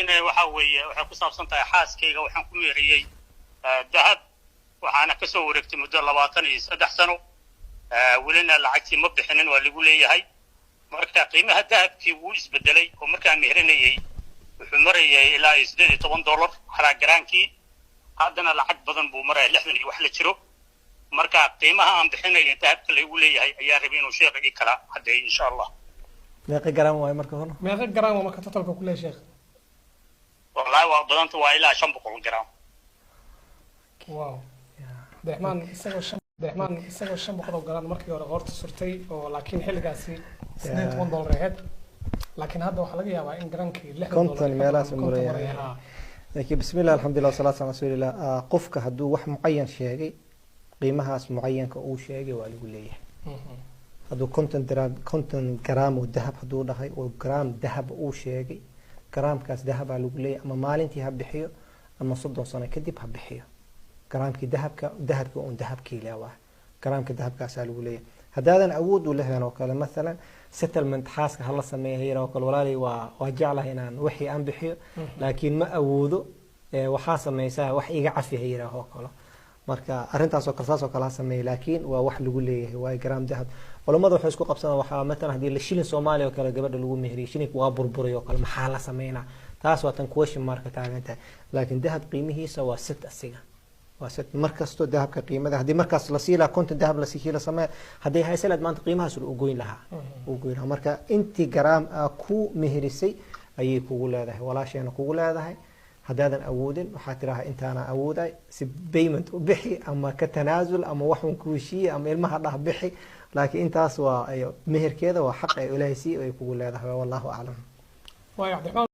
waxa weeye waxa ku saabsan tahay xaaskayga waxaan ku meeriyay dahab waxaana ka soo wareegtay muddo 23 sano welina lacagtii ma bixinin waa lagu leeyahay marka qiimaha dahabkii wuu isbedelay oo markaan meerinayay wuxuu marayay ilaa $18 hala garaankii haddana lacag badan buu maray 60 iyo wax la jiro marka qiimaha aan bixinay dahabka lagu leeyahay ayaa rabay inuu sheekhi kala haday insha Allah meeqa garam waay marka hore meeqa garam marka totalka ku leeyahay sheekh والله وبدنت وإلى 500 جرام. واو. دحمان isagoo 500 جرام markii hore qorta surtay oo laakiin xilligaasi $2 ahayd laakiin hadda waxa laga yaabaa in garankii $60 konton meelaas maray laakiin bismillah alxamdulillah wasalaatu ala rasuulillah qofka haduu wax muayyan sheegay qiimahaas muayyanka uu sheegay waa lagu leeyahay haduu konton garam oo dahab haduu dhahay oo garam dahab uu sheegay garaamkaas dahab lagu leeyahay ama maalintii ha bixiyo ama 30 sano kadib ha bixiyo garaamkii dahabka oo dahabkii leeyahay garaamka dahabkaas lagu leeyahay hadaadan awood u lahayn oo kale mesela settlement xaaska hala sameeyo oo kale walaalay waa jeclahay inaan wixii aan bixiyo laakiin ma awoodo waxa sameeysaa wax iga cafiyeeyo oo kale marka arintaas oo kalsaas oo kala sameeyay laakiin waa wax lagu leeyahay waa garaam dahab culimadu waxay isku qabsadaan waxa mesela hadii la shilin Soomaaliya oo kale gabadha lagu meheriyay shilinku waa burburay oo kale maxaa la sameeyna taas waa tan question mark taaganta laakiin dahab qiimihiisa waa sit asiga waa sit markasto dahabka qiimada hadii markaas la siila konton dahab la siila sameey hadii haysalad maanta qiimahaas uu goyn lahaa marka intii garaam ku meherisay ayay kugu leedahay walaasheena kugu leedahay hadaadan awoodin waxa tiraha intaana awooday si payment u bixi ama ka tanaazul ama wax uu ku heshiiyay ama ilmaha dhax bixi laakiin intaas waa meherkeeda waa xaq ay Ilaahay si ay kugu leedahay wallahu a'lam waa Cabdiraxmaan